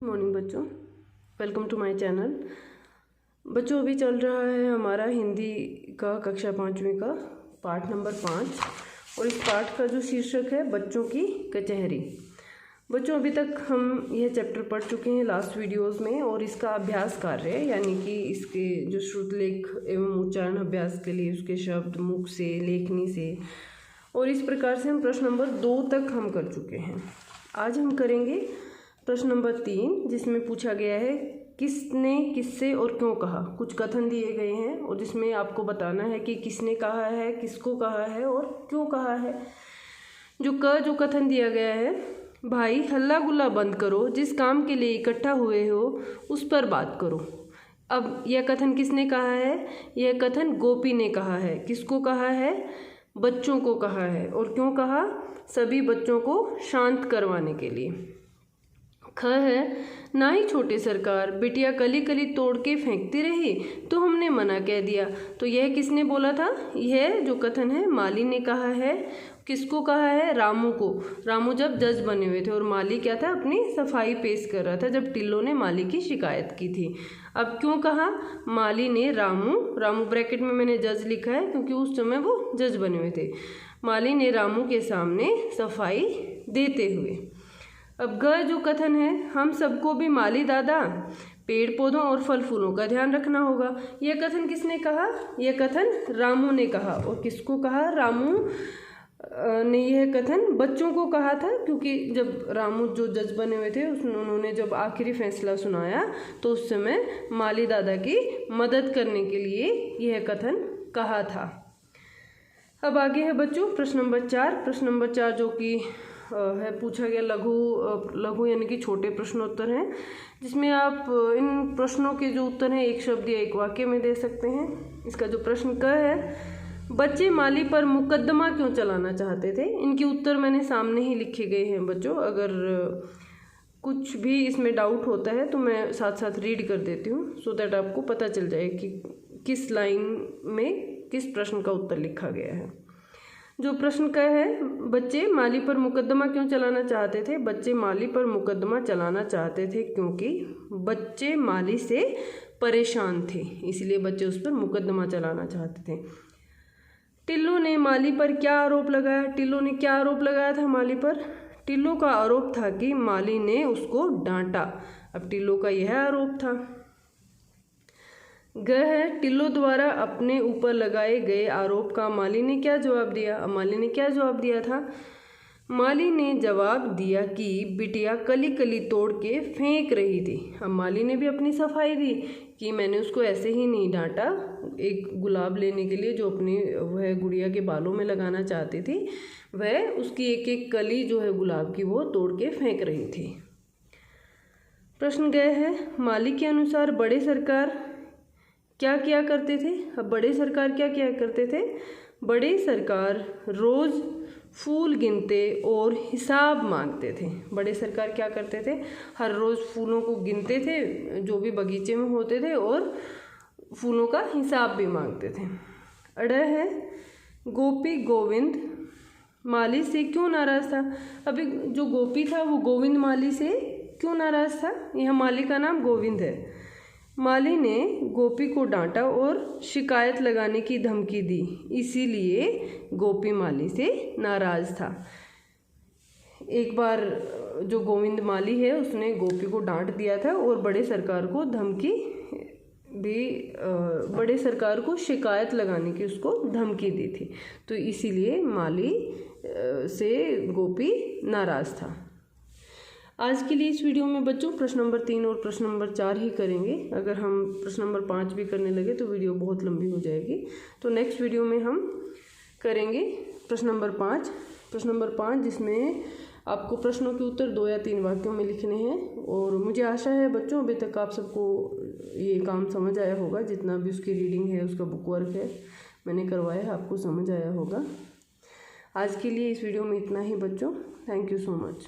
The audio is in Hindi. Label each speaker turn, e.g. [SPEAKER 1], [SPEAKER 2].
[SPEAKER 1] मॉर्निंग बच्चों, वेलकम टू माय चैनल। बच्चों अभी चल रहा है हमारा हिंदी का कक्षा 5वीं का पाठ नंबर 5 और इस पाठ का जो शीर्षक है बच्चों की कचहरी। बच्चों अभी तक हम यह चैप्टर पढ़ चुके हैं लास्ट वीडियोस में और इसका अभ्यास कार्य है, यानी कि इसके जो श्रुतलेख एवं उच्चारण अभ्यास के लिए उसके शब्द मुख से, लेखनी से और इस प्रकार से हम प्रश्न नंबर 2 तक हम कर चुके हैं। आज हम करेंगे प्रश्न नंबर 3, जिसमें पूछा गया है किसने किससे और क्यों कहा। कुछ कथन दिए गए हैं और जिसमें आपको बताना है कि किसने कहा है, किसको कहा है और क्यों कहा है। जो कथन दिया गया है, भाई हल्ला गुल्ला बंद करो, जिस काम के लिए इकट्ठा हुए हो उस पर बात करो। अब यह कथन किसने कहा है? यह कथन गोपी ने कहा है। किसको कहा है? बच्चों को कहा है। और क्यों कहा? सभी बच्चों को शांत करवाने के लिए। ख है, ना ही छोटे सरकार, बिटिया कली कली तोड़ के फेंकती रही तो हमने मना कह दिया। तो यह किसने बोला था? यह जो कथन है माली ने कहा है। किसको कहा है? रामू को। रामू जब जज बने हुए थे और माली क्या था, अपनी सफाई पेश कर रहा था जब टिल्लो ने माली की शिकायत की थी। अब क्यों कहा? माली ने रामू ब्रैकेट में मैंने जज लिखा है क्योंकि उस समय वो जज बने हुए थे। माली ने रामू के सामने सफाई देते हुए। अब ग जो कथन है, हम सबको भी माली दादा पेड़ पौधों और फल फूलों का ध्यान रखना होगा। यह कथन किसने कहा? यह कथन रामू ने कहा। और किसको कहा? रामू ने यह कथन बच्चों को कहा था, क्योंकि जब रामू जो जज बने हुए थे उन्होंने जब आखिरी फैसला सुनाया तो उस समय माली दादा की मदद करने के लिए यह कथन कहा था। अब आगे है बच्चों प्रश्न नंबर 4। प्रश्न नंबर 4 जो कि है पूछा गया लघु यानी कि छोटे प्रश्नोत्तर हैं, जिसमें आप इन प्रश्नों के जो उत्तर हैं एक शब्द या एक वाक्य में दे सकते हैं। इसका जो प्रश्न क है, बच्चे माली पर मुकदमा क्यों चलाना चाहते थे? इनके उत्तर मैंने सामने ही लिखे गए हैं बच्चों। अगर कुछ भी इसमें डाउट होता है तो मैं साथ साथ रीड कर देती हूँ, सो दैट आपको पता चल जाए कि किस लाइन में किस प्रश्न का उत्तर लिखा गया है। जो प्रश्न का है, बच्चे माली पर मुकदमा क्यों चलाना चाहते थे? बच्चे माली पर मुकदमा चलाना चाहते थे क्योंकि बच्चे माली से परेशान थे, इसलिए बच्चे उस पर मुकदमा चलाना चाहते थे। टिल्लो ने माली पर क्या आरोप लगाया? टिल्लो ने क्या आरोप लगाया था माली पर? टिल्लो का आरोप था कि माली ने उसको डांटा। अब टिल्लो का यह आरोप था। ग है, टिल्लो द्वारा अपने ऊपर लगाए गए आरोप का माली ने क्या जवाब दिया? अब माली ने क्या जवाब दिया था? माली ने जवाब दिया कि बिटिया कली कली तोड़ के फेंक रही थी। अब माली ने भी अपनी सफाई दी कि मैंने उसको ऐसे ही नहीं डांटा, एक गुलाब लेने के लिए जो अपनी वह गुड़िया के बालों में लगाना चाहती थी, वह उसकी एक एक कली जो है गुलाब की वो तोड़ के फेंक रही थी। प्रश्न गए है, माली के अनुसार बड़े सरकार क्या किया करते थे? अब बड़े सरकार क्या किया करते थे? बड़े सरकार रोज़ फूल गिनते और हिसाब मांगते थे। बड़े सरकार क्या करते थे? हर रोज़ फूलों को गिनते थे जो भी बगीचे में होते थे और फूलों का हिसाब भी मांगते थे। अड़ है, गोपी गोविंद माली से क्यों नाराज़ था? अभी जो गोपी था वो गोविंद माली से क्यों नाराज़ था? यह माली का नाम गोविंद है। माली ने गोपी को डांटा और शिकायत लगाने की धमकी दी, इसीलिए गोपी माली से नाराज़ था। एक बार जो गोविंद माली है उसने गोपी को डांट दिया था और बड़े सरकार को धमकी भी, बड़े सरकार को शिकायत लगाने की उसको धमकी दी थी, तो इसीलिए माली से गोपी नाराज़ था। आज के लिए इस वीडियो में बच्चों प्रश्न नंबर 3 और प्रश्न नंबर 4 ही करेंगे। अगर हम प्रश्न नंबर 5 भी करने लगे तो वीडियो बहुत लंबी हो जाएगी, तो नेक्स्ट वीडियो में हम करेंगे प्रश्न नंबर 5। प्रश्न नंबर 5 जिसमें आपको प्रश्नों के उत्तर 2 या 3 वाक्यों में लिखने हैं। और मुझे आशा है बच्चों अभी तक आप सबको ये काम समझ आया होगा, जितना भी उसकी रीडिंग है, उसका बुक वर्क है मैंने करवाया है, आपको समझ आया होगा। आज के लिए इस वीडियो में इतना ही बच्चों। Thank you so much.